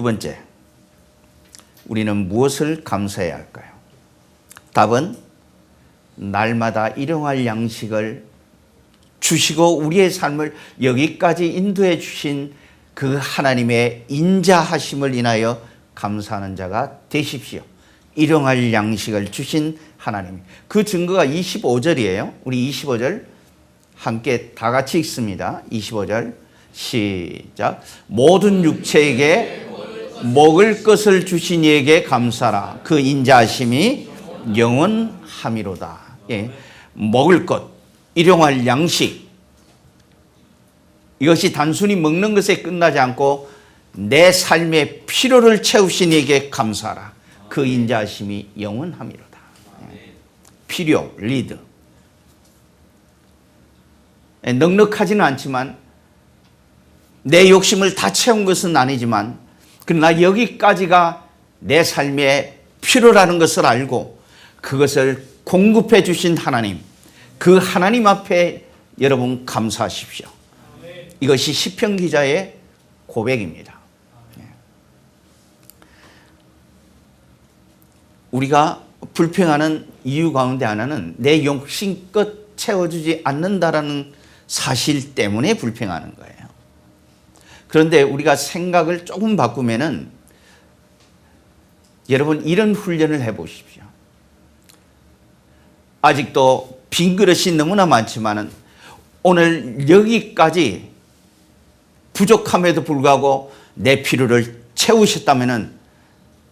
번째, 우리는 무엇을 감사해야 할까요? 답은 날마다 일용할 양식을 주시고 우리의 삶을 여기까지 인도해 주신 그 하나님의 인자하심을 인하여 감사하는 자가 되십시오. 일용할 양식을 주신 하나님. 그 증거가 25절이에요. 우리 25절 함께 다 같이 읽습니다. 25절 시작. 모든 육체에게 먹을 것을 주신 이에게 감사라. 그 인자하심이 영원함이로다. 예. 먹을 것, 일용할 양식. 이것이 단순히 먹는 것에 끝나지 않고 내 삶의 필요를 채우신 이에게 감사하라. 그 인자하심이 영원함이로다. 필요, 리드. 넉넉하지는 않지만 내 욕심을 다 채운 것은 아니지만 그러나 여기까지가 내 삶의 필요라는 것을 알고 그것을 공급해 주신 하나님, 그 하나님 앞에 여러분 감사하십시오. 이것이 시편 기자의 고백입니다. 우리가 불평하는 이유 가운데 하나는 내 욕심껏 채워주지 않는다라는 사실 때문에 불평하는 거예요. 그런데 우리가 생각을 조금 바꾸면은 여러분 이런 훈련을 해보십시오. 아직도 빈 그릇이 너무나 많지만은 오늘 여기까지 부족함에도 불구하고 내 필요를 채우셨다면은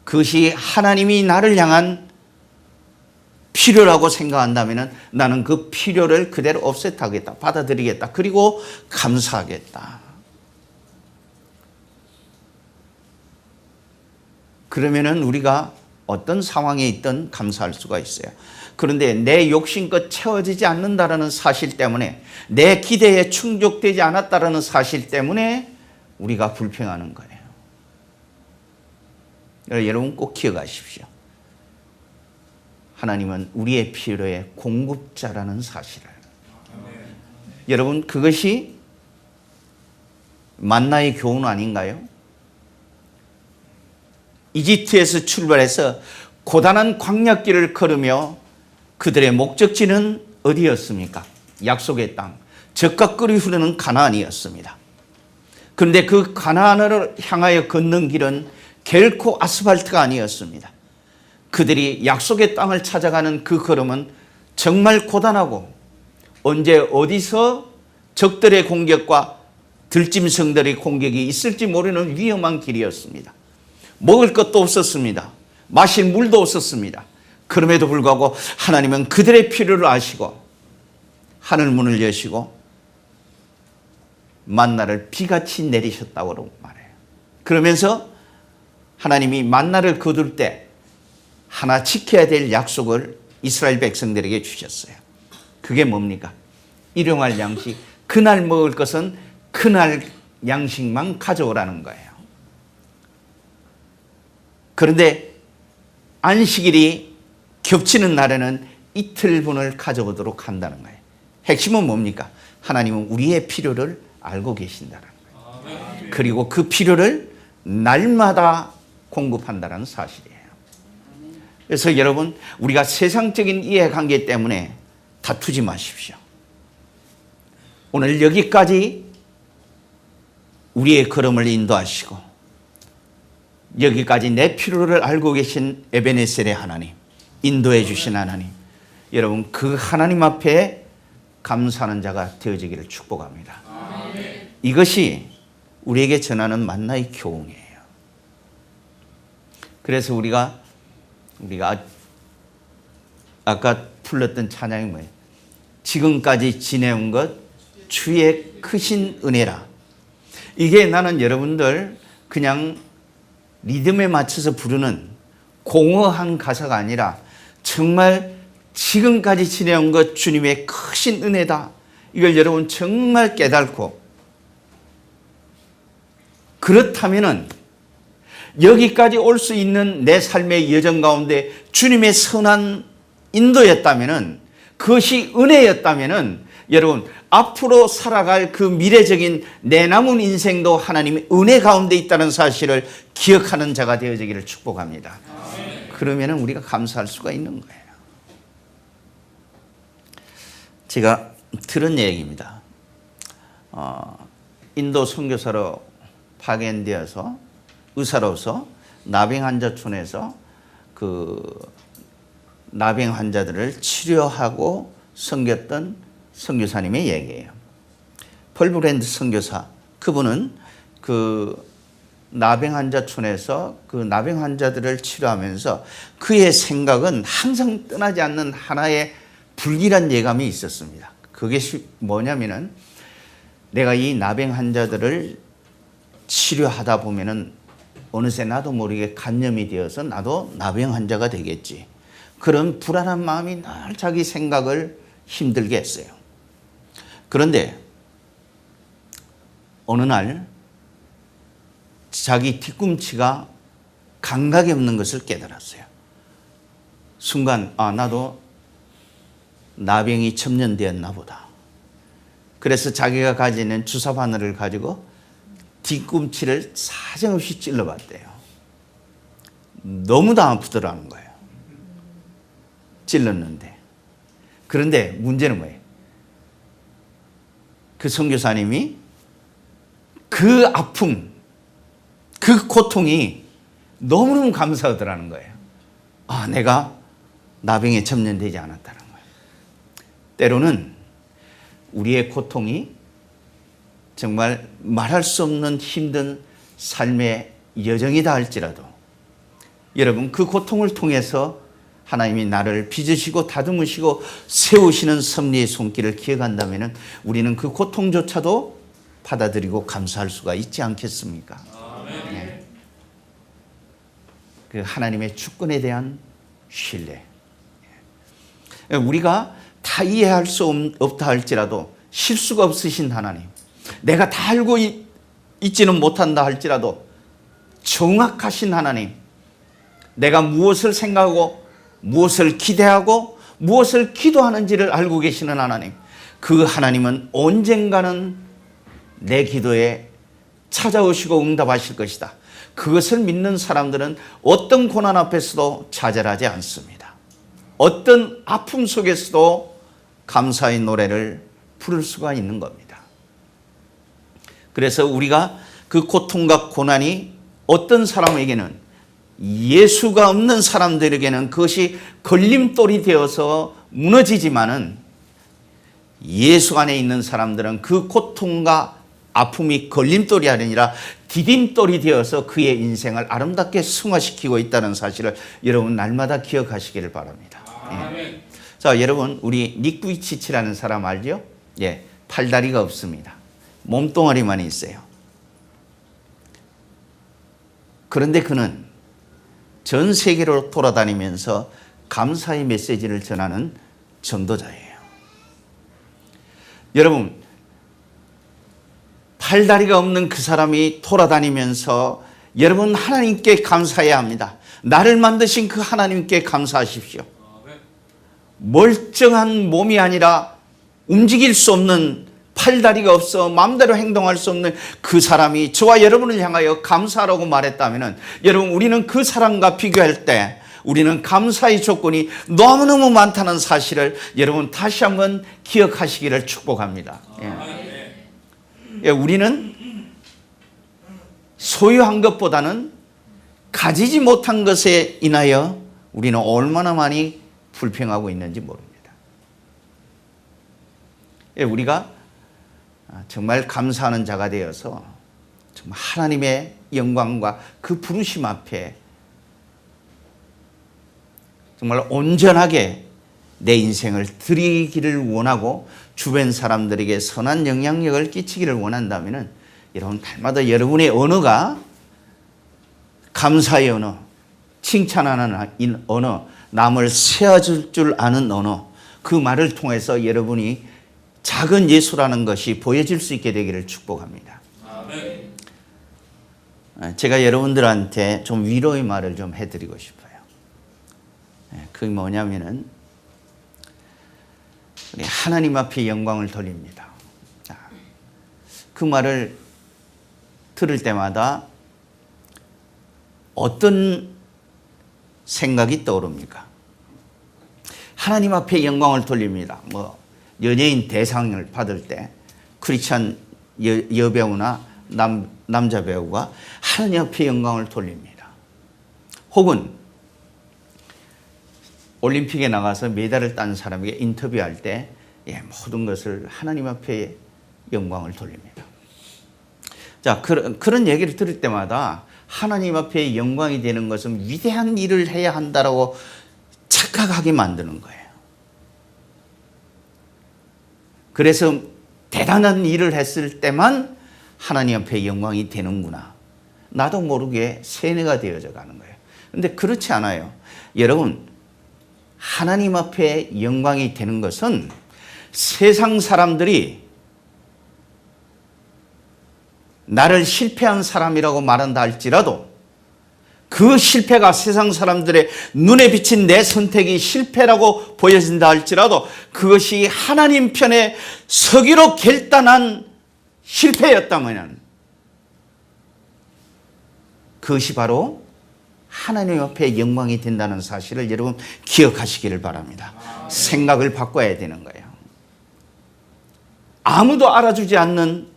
그것이 하나님이 나를 향한 필요라고 생각한다면 나는 그 필요를 그대로 offset하겠다. 받아들이겠다. 그리고 감사하겠다. 그러면은 우리가 어떤 상황에 있든 감사할 수가 있어요. 그런데 내 욕심껏 채워지지 않는다는 사실 때문에 내 기대에 충족되지 않았다는 사실 때문에 우리가 불평하는 거예요. 여러분 꼭 기억하십시오. 하나님은 우리의 필요의 공급자라는 사실을. 여러분 그것이 만나의 교훈 아닌가요? 이집트에서 출발해서 고단한 광야길을 걸으며 그들의 목적지는 어디였습니까? 약속의 땅, 젖과 꿀이 흐르는 가나안이었습니다. 그런데 그 가나안을 향하여 걷는 길은 결코 아스팔트가 아니었습니다. 그들이 약속의 땅을 찾아가는 그 걸음은 정말 고단하고 언제 어디서 적들의 공격과 들짐승들의 공격이 있을지 모르는 위험한 길이었습니다. 먹을 것도 없었습니다. 마실 물도 없었습니다. 그럼에도 불구하고 하나님은 그들의 필요를 아시고 하늘문을 여시고 만나를 비같이 내리셨다고 말해요. 그러면서 하나님이 만나를 거둘 때 하나 지켜야 될 약속을 이스라엘 백성들에게 주셨어요. 그게 뭡니까? 일용할 양식, 그날 먹을 것은 그날 양식만 가져오라는 거예요. 그런데 안식일이 겹치는 날에는 이틀분을 가져오도록 한다는 거예요. 핵심은 뭡니까? 하나님은 우리의 필요를 알고 계신다는 거예요. 그리고 그 필요를 날마다 공급한다는 사실이에요. 그래서 여러분 우리가 세상적인 이해관계 때문에 다투지 마십시오. 오늘 여기까지 우리의 걸음을 인도하시고 여기까지 내 필요를 알고 계신 에베네셀의 하나님, 인도해 주신 하나님, 여러분 그 하나님 앞에 감사하는 자가 되어지기를 축복합니다. 이것이 우리에게 전하는 만나의 교훈이에요. 그래서 우리가 아까 불렀던 찬양이 뭐예요? 지금까지 지내온 것 주의 크신 은혜라. 이게 나는 여러분들 그냥 리듬에 맞춰서 부르는 공허한 가사가 아니라 정말 지금까지 지내온 것 주님의 크신 은혜다. 이걸 여러분 정말 깨닫고 그렇다면은 여기까지 올 수 있는 내 삶의 여정 가운데 주님의 선한 인도였다면은 그것이 은혜였다면은 여러분, 앞으로 살아갈 그 미래적인 내 남은 인생도 하나님의 은혜 가운데 있다는 사실을 기억하는 자가 되어지기를 축복합니다. 그러면 우리가 감사할 수가 있는 거예요. 제가 들은 얘기입니다. 인도 선교사로 파견되어서 의사로서 나병 환자촌에서 그 나병 환자들을 치료하고 섬겼던 선교사님의 얘기예요. 펄브랜드 선교사, 그분은 그 나병 환자촌에서 그 나병 환자들을 치료하면서 그의 생각은 항상 떠나지 않는 하나의 불길한 예감이 있었습니다. 그게 뭐냐면은 내가 이 나병 환자들을 치료하다 보면은 어느새 나도 모르게 간염이 되어서 나도 나병 환자가 되겠지. 그런 불안한 마음이 늘 자기 생각을 힘들게 했어요. 그런데 어느 날 자기 뒤꿈치가 감각이 없는 것을 깨달았어요. 순간 나도 나병이 첨년되었나 보다. 그래서 자기가 가지는 주사 바늘을 가지고 뒤꿈치를 사정없이 찔러봤대요. 너무 다 아프더라는 거예요. 찔렀는데. 그런데 문제는 뭐예요? 그 선교사님이 그 아픔, 그 고통이 너무너무 감사하더라는 거예요. 내가 나병에 첨년되지 않았다는 거예요. 때로는 우리의 고통이 정말 말할 수 없는 힘든 삶의 여정이다 할지라도 여러분, 그 고통을 통해서 하나님이 나를 빚으시고 다듬으시고 세우시는 섭리의 손길을 기억한다면 우리는 그 고통조차도 받아들이고 감사할 수가 있지 않겠습니까? 네. 그 하나님의 주권에 대한 신뢰. 우리가 다 이해할 수 없다 할지라도 실수가 없으신 하나님, 내가 다 알고 있지는 못한다 할지라도 정확하신 하나님, 내가 무엇을 생각하고 무엇을 기대하고 무엇을 기도하는지를 알고 계시는 하나님, 그 하나님은 언젠가는 내 기도에 찾아오시고 응답하실 것이다. 그것을 믿는 사람들은 어떤 고난 앞에서도 좌절하지 않습니다. 어떤 아픔 속에서도 감사의 노래를 부를 수가 있는 겁니다. 그래서 우리가 그 고통과 고난이 어떤 사람에게는, 예수가 없는 사람들에게는 그것이 걸림돌이 되어서 무너지지만은 예수 안에 있는 사람들은 그 고통과 아픔이 걸림돌이 아니라 디딤돌이 되어서 그의 인생을 아름답게 승화시키고 있다는 사실을 여러분 날마다 기억하시기를 바랍니다. 예. 자, 여러분, 우리 닉 부이치치라는 사람 알죠? 예, 팔다리가 없습니다. 몸뚱아리만 있어요. 그런데 그는 전 세계로 돌아다니면서 감사의 메시지를 전하는 전도자예요. 여러분, 팔다리가 없는 그 사람이 돌아다니면서 여러분 하나님께 감사해야 합니다. 나를 만드신 그 하나님께 감사하십시오. 멀쩡한 몸이 아니라 움직일 수 없는, 팔다리가 없어 마음대로 행동할 수 없는 그 사람이 저와 여러분을 향하여 감사하라고 말했다면 여러분, 우리는 그 사람과 비교할 때 우리는 감사의 조건이 너무너무 많다는 사실을 여러분 다시 한번 기억하시기를 축복합니다. 예, 우리는 소유한 것보다는 가지지 못한 것에 인하여 우리는 얼마나 많이 불평하고 있는지 모릅니다. 예, 우리가 정말 감사하는 자가 되어서 정말 하나님의 영광과 그 부르심 앞에 정말 온전하게 내 인생을 드리기를 원하고 주변 사람들에게 선한 영향력을 끼치기를 원한다면 여러분, 날마다 여러분의 언어가 감사의 언어, 칭찬하는 언어, 남을 세워줄 줄 아는 언어, 그 말을 통해서 여러분이 작은 예수라는 것이 보여질 수 있게 되기를 축복합니다. 아멘. 제가 여러분들한테 좀 위로의 말을 좀 해드리고 싶어요. 그게 뭐냐면은 우리 하나님 앞에 영광을 돌립니다. 그 말을 들을 때마다 어떤 생각이 떠오릅니까? 하나님 앞에 영광을 돌립니다. 연예인 대상을 받을 때 크리스찬 여배우나 남자 배우가 하나님 앞에 영광을 돌립니다. 혹은 올림픽에 나가서 메달을 딴 사람에게 인터뷰할 때 모든 것을 하나님 앞에 영광을 돌립니다. 자, 그런 얘기를 들을 때마다 하나님 앞에 영광이 되는 것은 위대한 일을 해야 한다라고 착각하게 만드는 거예요. 그래서 대단한 일을 했을 때만 하나님 앞에 영광이 되는구나. 나도 모르게 세뇌가 되어져 가는 거예요. 그런데 그렇지 않아요. 여러분, 하나님 앞에 영광이 되는 것은 세상 사람들이 나를 실패한 사람이라고 말한다 할지라도 그 실패가 세상 사람들의 눈에 비친 내 선택이 실패라고 보여진다 할지라도 그것이 하나님 편에 서기로 결단한 실패였다면 그것이 바로 하나님 앞에 영광이 된다는 사실을 여러분 기억하시기를 바랍니다. 생각을 바꿔야 되는 거예요. 아무도 알아주지 않는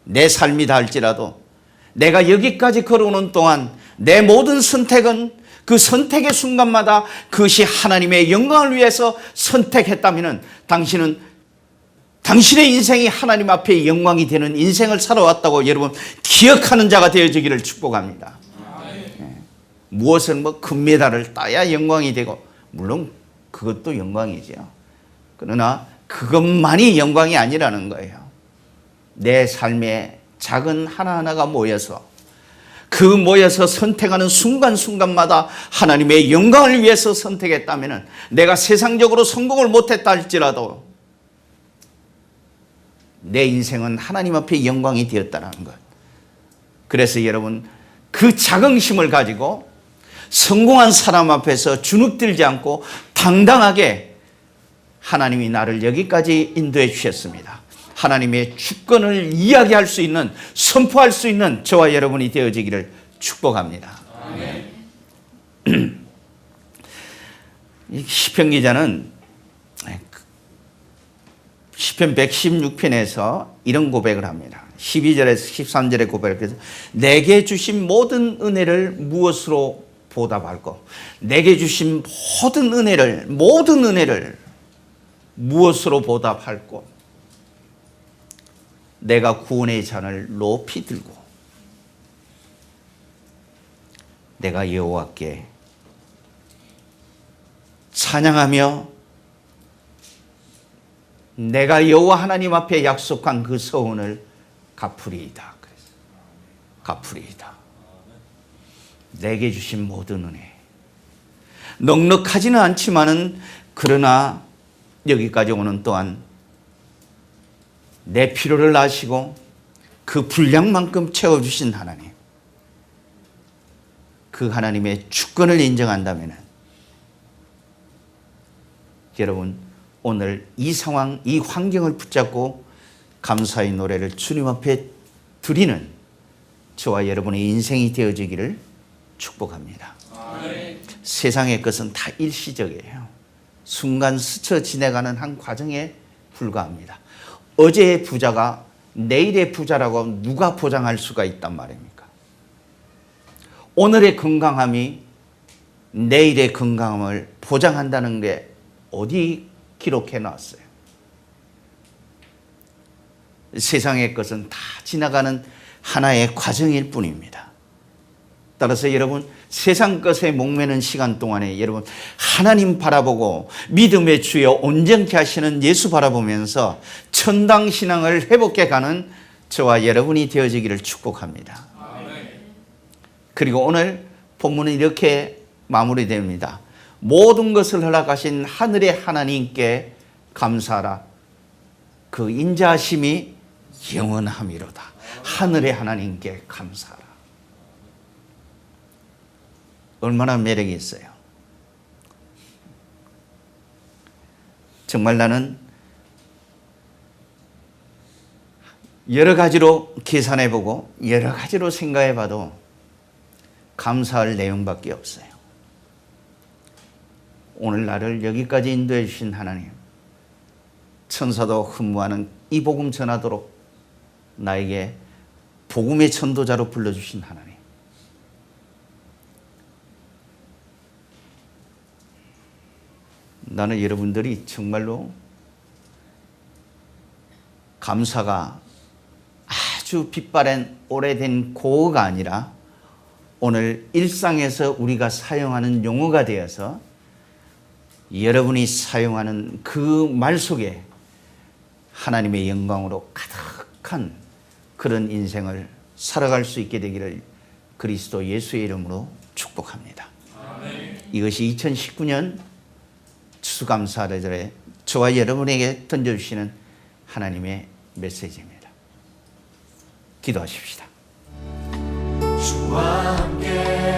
내 삶이다 할지라도 내가 여기까지 걸어오는 동안 내 모든 선택은 그 선택의 순간마다 그것이 하나님의 영광을 위해서 선택했다면 당신은 당신의 인생이 하나님 앞에 영광이 되는 인생을 살아왔다고 여러분 기억하는 자가 되어지기를 축복합니다. 무엇은 금메달을 따야 영광이 되고 물론 그것도 영광이죠. 그러나 그것만이 영광이 아니라는 거예요. 내 삶의 작은 하나하나가 모여서 선택하는 순간순간마다 하나님의 영광을 위해서 선택했다면 내가 세상적으로 성공을 못했다 할지라도 내 인생은 하나님 앞에 영광이 되었다는 것. 그래서 여러분 그 자긍심을 가지고 성공한 사람 앞에서 주눅들지 않고 당당하게 하나님이 나를 여기까지 인도해 주셨습니다. 하나님의 주권을 이야기할 수 있는, 선포할 수 있는 저와 여러분이 되어지기를 축복합니다. 시편 기자는 시편 116편에서 이런 고백을 합니다. 12절에서 13절의 고백을 해서 내게 주신 모든 은혜를 무엇으로 보답할꼬? 내게 주신 모든 은혜를 무엇으로 보답할꼬? 내가 구원의 잔을 높이 들고 내가 여호와께 찬양하며 내가 여호와 하나님 앞에 약속한 그 서원을 갚으리이다. 갚으리이다. 내게 주신 모든 은혜. 넉넉하지는 않지만은 그러나 여기까지 오는 동안 내 필요를 아시고 그 분량만큼 채워주신 하나님, 그 하나님의 주권을 인정한다면 여러분 오늘 이 상황, 이 환경을 붙잡고 감사의 노래를 주님 앞에 드리는 저와 여러분의 인생이 되어지기를 축복합니다. 세상의 것은 다 일시적이에요. 순간 스쳐 지나가는 한 과정에 불과합니다. 어제의 부자가 내일의 부자라고 누가 보장할 수가 있단 말입니까? 오늘의 건강함이 내일의 건강함을 보장한다는 게 어디 기록해 놨어요? 세상의 것은 다 지나가는 하나의 과정일 뿐입니다. 따라서 여러분 세상 것에 목매는 시간 동안에 여러분 하나님 바라보고 믿음의 주여 온전케 하시는 예수 바라보면서 천당신앙을 회복해 가는 저와 여러분이 되어지기를 축복합니다. 그리고 오늘 본문은 이렇게 마무리됩니다. 모든 것을 허락하신 하늘의 하나님께 감사하라. 그 인자하심이 영원함이로다. 하늘의 하나님께 감사하라. 얼마나 매력이 있어요. 정말 나는 여러 가지로 계산해보고 여러 가지로 생각해봐도 감사할 내용밖에 없어요. 오늘 나를 여기까지 인도해 주신 하나님, 천사도 흠모하는 이 복음 전하도록 나에게 복음의 전도자로 불러주신 하나님, 나는 여러분들이 정말로 감사가 아주 빛바랜 오래된 고어가 아니라 오늘 일상에서 우리가 사용하는 용어가 되어서 여러분이 사용하는 그 말 속에 하나님의 영광으로 가득한 그런 인생을 살아갈 수 있게 되기를 그리스도 예수의 이름으로 축복합니다. 아멘. 이것이 2019년 추수감사절에 저와 여러분에게 던져주시는 하나님의 메시지입니다. 기도하십시다. 주와 함께